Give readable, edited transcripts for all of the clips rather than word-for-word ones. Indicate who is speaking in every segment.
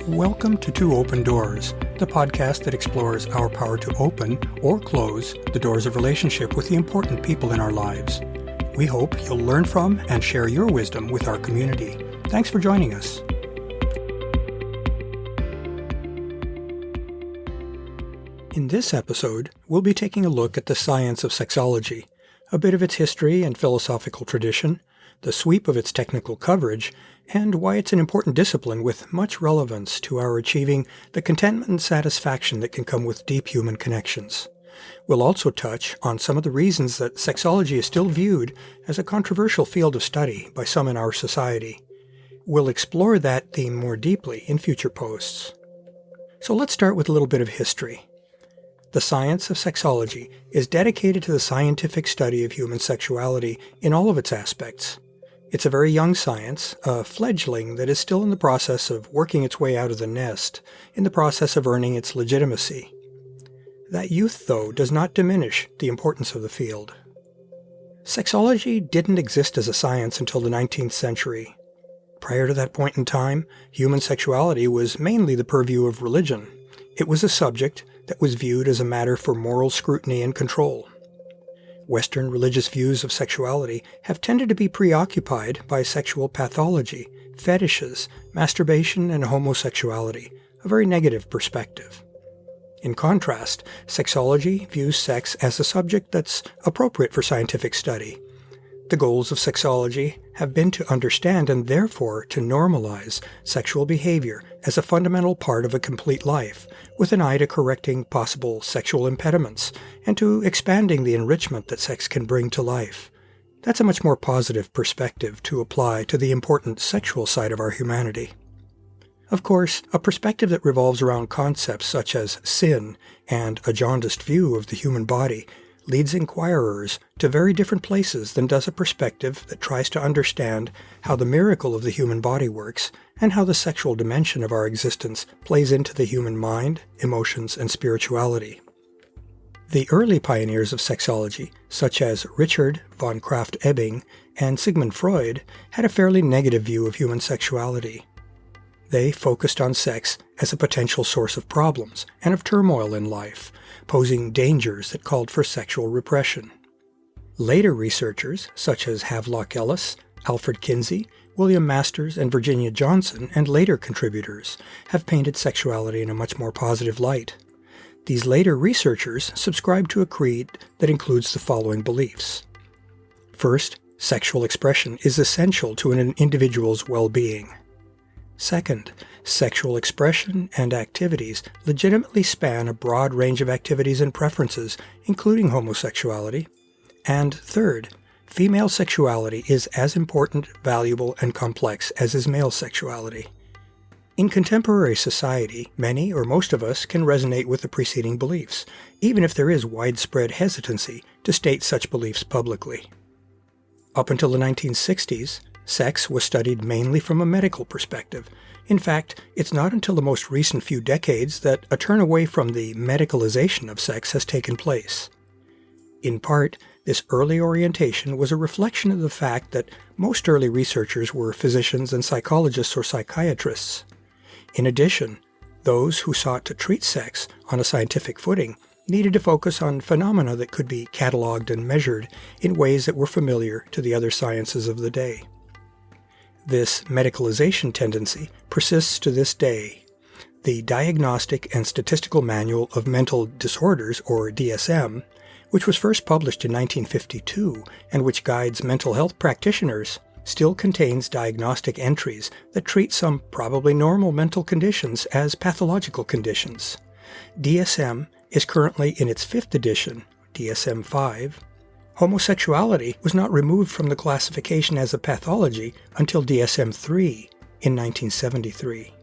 Speaker 1: Welcome to Two Open Doors, the podcast that explores our power to open or close the doors of relationship with the important people in our lives. We hope you'll learn from and share your wisdom with our community. Thanks for joining us. In this episode, we'll be taking a look at the science of sexology, a bit of its history and philosophical tradition, the sweep of its technical coverage, and why it's an important discipline with much relevance to our achieving the contentment and satisfaction that can come with deep human connections. We'll also touch on some of the reasons that sexology is still viewed as a controversial field of study by some in our society. We'll explore that theme more deeply in future posts. So let's start with a little bit of history. The science of sexology is dedicated to the scientific study of human sexuality in all of its aspects. It's a very young science, a fledgling that is still in the process of working its way out of the nest, in the process of earning its legitimacy. That youth, though, does not diminish the importance of the field. Sexology didn't exist as a science until the 19th century. Prior to that point in time, human sexuality was mainly the purview of religion. It was a subject that was viewed as a matter for moral scrutiny and control. Western religious views of sexuality have tended to be preoccupied by sexual pathology, fetishes, masturbation, and homosexuality, a very negative perspective. In contrast, sexology views sex as a subject that's appropriate for scientific study. The goals of sexology have been to understand and therefore to normalize sexual behavior as a fundamental part of a complete life, with an eye to correcting possible sexual impediments and to expanding the enrichment that sex can bring to life. That's a much more positive perspective to apply to the important sexual side of our humanity. Of course, a perspective that revolves around concepts such as sin and a jaundiced view of the human body leads inquirers to very different places than does a perspective that tries to understand how the miracle of the human body works and how the sexual dimension of our existence plays into the human mind, emotions, and spirituality. The early pioneers of sexology, such as Richard von Krafft-Ebing and Sigmund Freud, had a fairly negative view of human sexuality. They focused on sex as a potential source of problems and of turmoil in life, posing dangers that called for sexual repression. Later researchers, such as Havelock Ellis, Alfred Kinsey, William Masters, and Virginia Johnson, and later contributors, have painted sexuality in a much more positive light. These later researchers subscribe to a creed that includes the following beliefs. First, sexual expression is essential to an individual's well-being. Second, sexual expression and activities legitimately span a broad range of activities and preferences, including homosexuality. And third, female sexuality is as important, valuable, and complex as is male sexuality. In contemporary society, many or most of us can resonate with the preceding beliefs, even if there is widespread hesitancy to state such beliefs publicly. Up until the 1960s, sex was studied mainly from a medical perspective. In fact, it's not until the most recent few decades that a turn away from the medicalization of sex has taken place. In part, this early orientation was a reflection of the fact that most early researchers were physicians and psychologists or psychiatrists. In addition, those who sought to treat sex on a scientific footing needed to focus on phenomena that could be cataloged and measured in ways that were familiar to the other sciences of the day. This medicalization tendency persists to this day. The Diagnostic and Statistical Manual of Mental Disorders, or DSM, which was first published in 1952 and which guides mental health practitioners, still contains diagnostic entries that treat some probably normal mental conditions as pathological conditions. DSM is currently in its 5th edition, DSM-5. Homosexuality was not removed from the classification as a pathology until DSM-3 in 1973.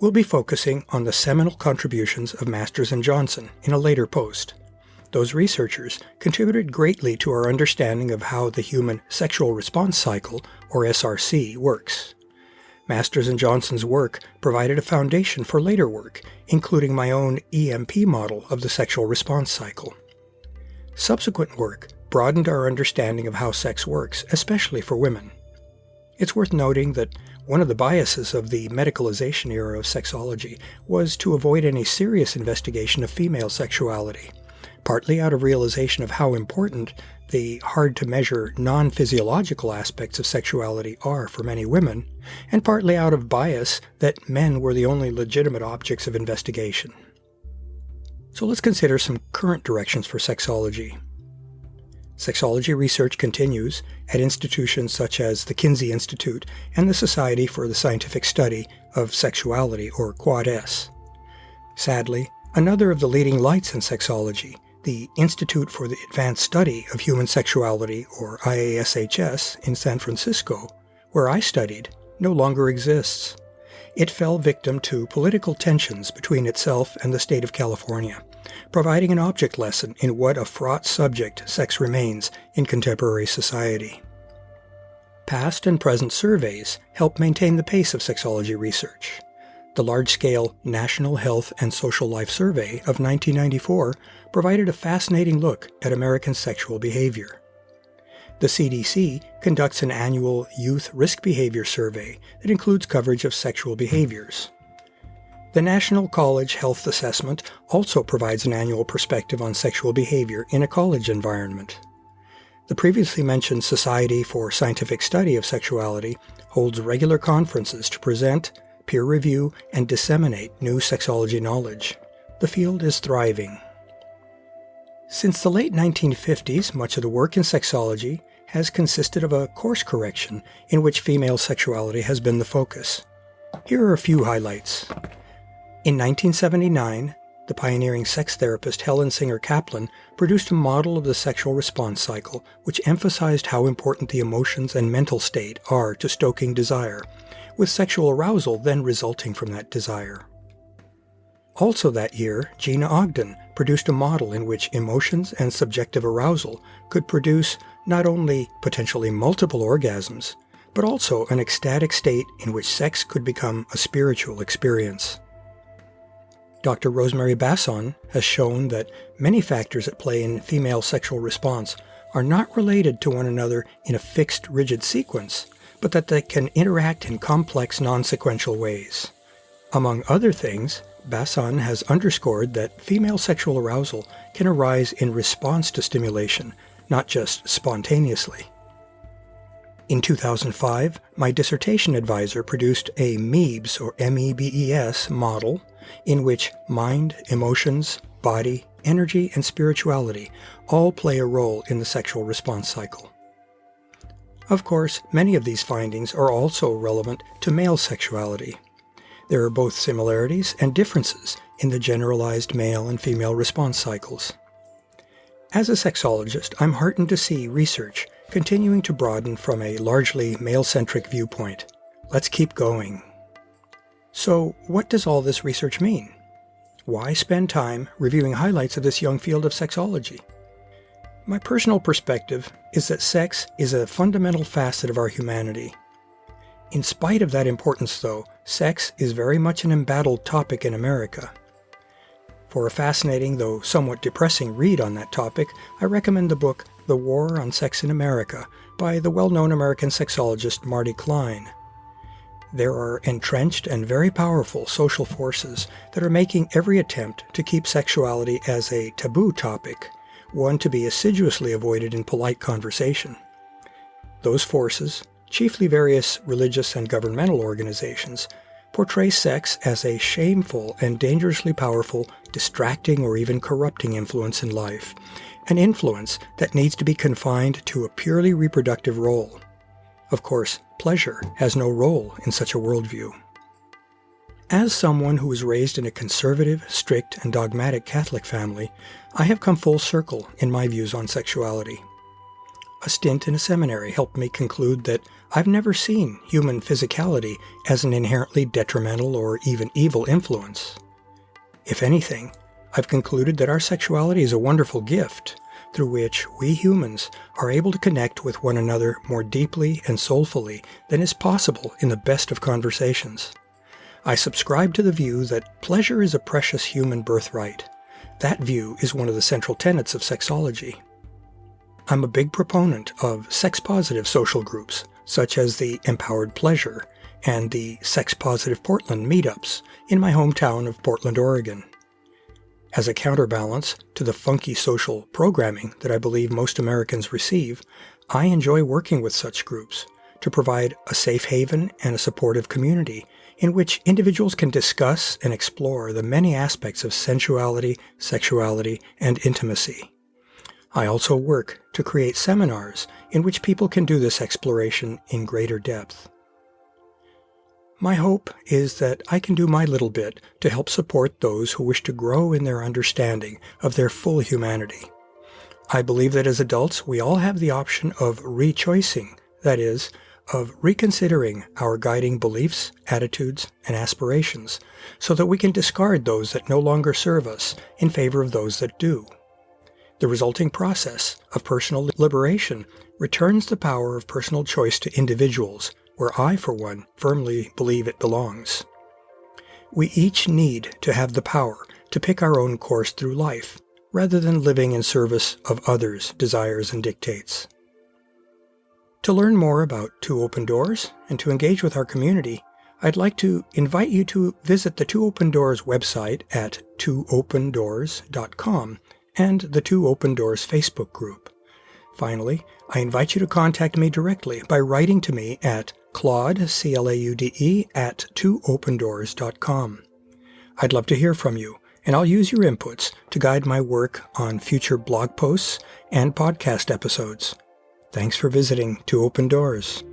Speaker 1: We'll be focusing on the seminal contributions of Masters and Johnson in a later post. Those researchers contributed greatly to our understanding of how the human sexual response cycle, or SRC, works. Masters and Johnson's work provided a foundation for later work, including my own EMP model of the sexual response cycle. Subsequent work broadened our understanding of how sex works, especially for women. It's worth noting that One of the biases of the medicalization era of sexology was to avoid any serious investigation of female sexuality, partly out of realization of how important the hard-to-measure non-physiological aspects of sexuality are for many women, and partly out of bias that men were the only legitimate objects of investigation. So let's consider some current directions for sexology. Sexology research continues at institutions such as the Kinsey Institute and the Society for the Scientific Study of Sexuality, or Quad-S. Sadly, another of the leading lights in sexology, the Institute for the Advanced Study of Human Sexuality, or IASHS, in San Francisco, where I studied, no longer exists. It fell victim to political tensions between itself and the state of California, providing an object lesson in what a fraught subject sex remains in contemporary society. Past and present surveys help maintain the pace of sexology research. The large-scale National Health and Social Life Survey of 1994 provided a fascinating look at American sexual behavior. The CDC conducts an annual Youth Risk Behavior Survey that includes coverage of sexual behaviors. The National College Health Assessment also provides an annual perspective on sexual behavior in a college environment. The previously mentioned Society for Scientific Study of Sexuality holds regular conferences to present, peer review, and disseminate new sexology knowledge. The field is thriving. Since the late 1950s, much of the work in sexology has consisted of a course correction in which female sexuality has been the focus. Here are a few highlights. In 1979, the pioneering sex therapist Helen Singer Kaplan produced a model of the sexual response cycle which emphasized how important the emotions and mental state are to stoking desire, with sexual arousal then resulting from that desire. Also that year, Gina Ogden produced a model in which emotions and subjective arousal could produce not only potentially multiple orgasms, but also an ecstatic state in which sex could become a spiritual experience. Dr. Rosemary Basson has shown that many factors at play in female sexual response are not related to one another in a fixed, rigid sequence, but that they can interact in complex, non-sequential ways. Among other things, Basson has underscored that female sexual arousal can arise in response to stimulation, not just spontaneously. In 2005, my dissertation advisor produced a MEBS, or MEBES, model in which mind, emotions, body, energy, and spirituality all play a role in the sexual response cycle. Of course, many of these findings are also relevant to male sexuality. There are both similarities and differences in the generalized male and female response cycles. As a sexologist, I'm heartened to see research continuing to broaden from a largely male-centric viewpoint. Let's keep going. So, what does all this research mean? Why spend time reviewing highlights of this young field of sexology? My personal perspective is that sex is a fundamental facet of our humanity. In spite of that importance, though, sex is very much an embattled topic in America. For a fascinating, though somewhat depressing read on that topic, I recommend the book The War on Sex in America by the well-known American sexologist Marty Klein. There are entrenched and very powerful social forces that are making every attempt to keep sexuality as a taboo topic, one to be assiduously avoided in polite conversation. Those forces, chiefly various religious and governmental organizations, portray sex as a shameful and dangerously powerful, distracting or even corrupting influence in life, an influence that needs to be confined to a purely reproductive role. Of course, pleasure has no role in such a worldview. As someone who was raised in a conservative, strict, and dogmatic Catholic family, I have come full circle in my views on sexuality. A stint in a seminary helped me conclude that I've never seen human physicality as an inherently detrimental or even evil influence. If anything, I've concluded that our sexuality is a wonderful gift through which we humans are able to connect with one another more deeply and soulfully than is possible in the best of conversations. I subscribe to the view that pleasure is a precious human birthright. That view is one of the central tenets of sexology. I'm a big proponent of sex-positive social groups, such as the Empowered Pleasure and the Sex Positive Portland meetups in my hometown of Portland, Oregon. As a counterbalance to the funky social programming that I believe most Americans receive, I enjoy working with such groups to provide a safe haven and a supportive community in which individuals can discuss and explore the many aspects of sensuality, sexuality, and intimacy. I also work to create seminars in which people can do this exploration in greater depth. My hope is that I can do my little bit to help support those who wish to grow in their understanding of their full humanity. I believe that as adults, we all have the option of rechoicing, that is, of reconsidering our guiding beliefs, attitudes, and aspirations, so that we can discard those that no longer serve us in favor of those that do. The resulting process of personal liberation returns the power of personal choice to individuals, where I, for one, firmly believe it belongs. We each need to have the power to pick our own course through life, rather than living in service of others' desires and dictates. To learn more about Two Open Doors and to engage with our community, I'd like to invite you to visit the Two Open Doors website at twoopendoors.com and the Two Open Doors Facebook group. Finally, I invite you to contact me directly by writing to me at Claude, CLAUDE, at twoopendoors.com. I'd love to hear from you, and I'll use your inputs to guide my work on future blog posts and podcast episodes. Thanks for visiting Two Open Doors.